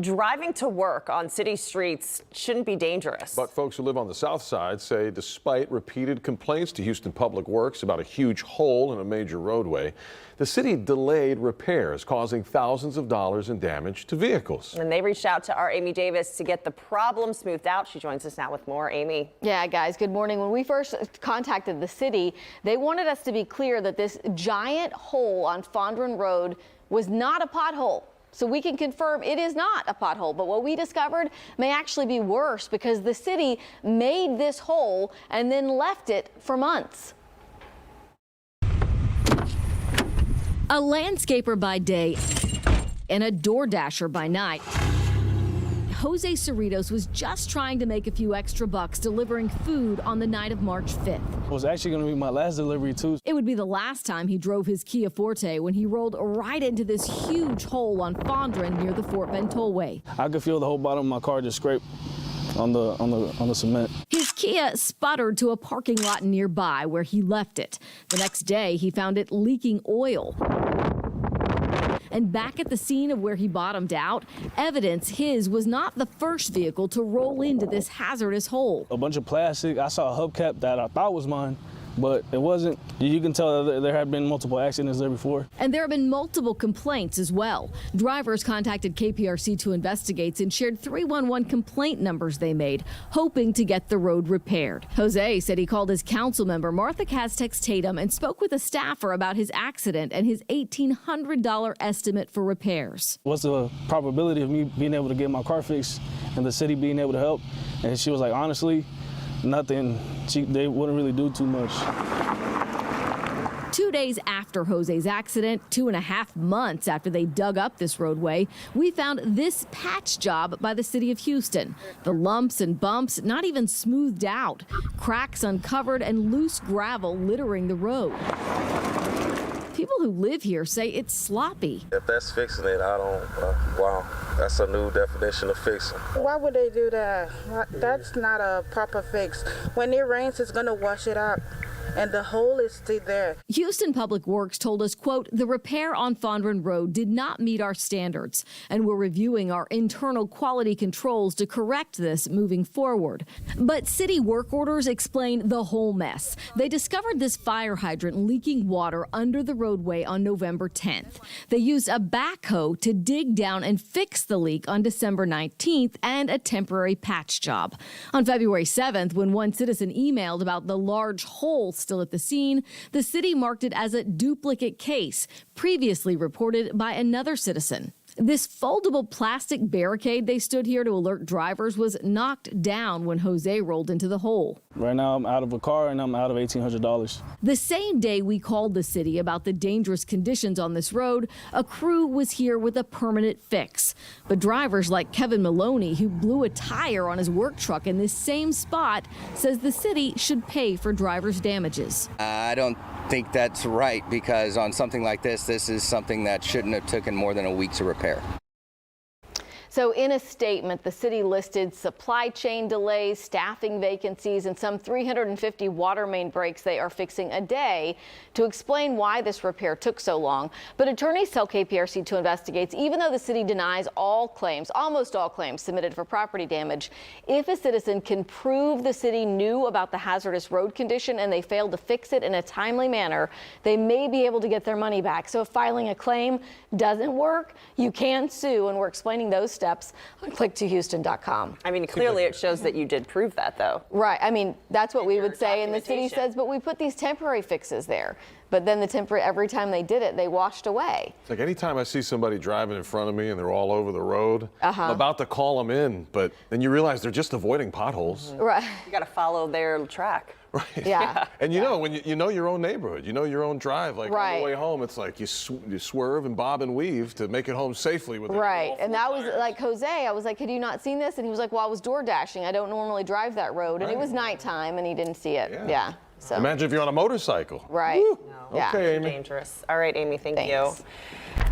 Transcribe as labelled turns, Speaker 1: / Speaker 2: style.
Speaker 1: Driving to work on city streets shouldn't be dangerous.
Speaker 2: But folks who live on the south side say despite repeated complaints to Houston Public Works about a huge hole in a major roadway, the city delayed repairs, causing thousands of dollars in damage to vehicles.
Speaker 1: And they reached out to our Amy Davis to get the problem smoothed out. She joins us now with more. Amy.
Speaker 3: Yeah, guys, good morning. When we first contacted the city, they wanted us to be clear that this giant hole on Fondren Road was not a pothole. So we can confirm it is not a pothole, but what we discovered may actually be worse because the city made this hole and then left it for months.
Speaker 4: A landscaper by day and a DoorDasher by night, Jose Cerritos was just trying to make a few extra bucks delivering food on the night of March 5th.
Speaker 5: It was actually going to be my last delivery, too.
Speaker 4: It would be the last time he drove his Kia Forte when he rolled right into this huge hole on Fondren near the Fort Bend Tollway.
Speaker 5: I could feel the whole bottom of my car just scrape on the cement.
Speaker 4: His Kia sputtered to a parking lot nearby where he left it. The next day, he found it leaking oil. And back at the scene of where he bottomed out, evidence his was not the first vehicle to roll into this hazardous hole.
Speaker 5: A bunch of plastic. I saw a hubcap that I thought was mine, but it wasn't. You can tell that there had been multiple accidents there before.
Speaker 4: And there have been multiple complaints as well. Drivers contacted KPRC to investigate and shared 311 complaint numbers they made, hoping to get the road repaired. Jose said he called his council member, Martha Castex Tatum, and spoke with a staffer about his accident and his $1,800 estimate for repairs.
Speaker 5: What's the probability of me being able to get my car fixed and the city being able to help? And she was like, honestly, nothing. They wouldn't really do too much.
Speaker 4: 2 days after Jose's accident, 2.5 months after they dug up this roadway, we found this patch job by the city of Houston. The lumps and bumps not even smoothed out, cracks uncovered, and loose gravel littering the road. People who live here say it's sloppy.
Speaker 6: If that's fixing it, I don't, wow, that's a new definition of fixing.
Speaker 7: Why would they do that? That's not a proper fix. When it rains, it's gonna wash it out. And the hole is still there.
Speaker 4: Houston Public Works told us, quote, the repair on Fondren Road did not meet our standards, and we're reviewing our internal quality controls to correct this moving forward. But city work orders explain the whole mess. They discovered this fire hydrant leaking water under the roadway on November 10th. They used a backhoe to dig down and fix the leak on December 19th and a temporary patch job. On February 7th, when one citizen emailed about the large hole still at the scene, the city marked it as a duplicate case, previously reported by another citizen. This foldable plastic barricade they stood here to alert drivers was knocked down when Jose rolled into the hole.
Speaker 5: Right now I'm out of a car and I'm out of $1,800.
Speaker 4: The same day we called the city about the dangerous conditions on this road, a crew was here with a permanent fix. But drivers like Kevin Maloney, who blew a tire on his work truck in this same spot, says the city should pay for drivers' damages.
Speaker 8: I don't think that's right, because on something like this is something that shouldn't have taken more than a week to repair.
Speaker 3: So in a statement, the city listed supply chain delays, staffing vacancies, and some 350 water main breaks they are fixing a day to explain why this repair took so long. But attorneys tell KPRC to investigate, even though the city denies all claims, almost all claims submitted for property damage. If a citizen can prove the city knew about the hazardous road condition and they failed to fix it in a timely manner, they may be able to get their money back. So if filing a claim doesn't work, you can sue, and we're explaining those steps on click2houston.com.
Speaker 1: I mean, clearly it shows that you did prove that, though.
Speaker 3: Right. I mean, that's what we would say. And the city says, but we put these temporary fixes there. But then every time they did it, they washed away.
Speaker 2: It's like anytime I see somebody driving in front of me and they're all over the road, I'm about to call them in, but then you realize they're just avoiding potholes.
Speaker 3: Right.
Speaker 1: You got to follow their track.
Speaker 2: Right.
Speaker 3: Yeah.
Speaker 2: And you know, when you know your own neighborhood, you know your own drive, like on the way home, it's like you swerve and bob and weave to make it home safely. With
Speaker 3: And that was like Jose. I was like, had you not seen this? And he was like, well, I was door dashing. I don't normally drive that road. And it was nighttime and he didn't see it. Yeah. So
Speaker 2: imagine if you're on a motorcycle.
Speaker 3: Right.
Speaker 1: No.
Speaker 2: Okay, Amy.
Speaker 1: Dangerous. All right, Amy, thank you.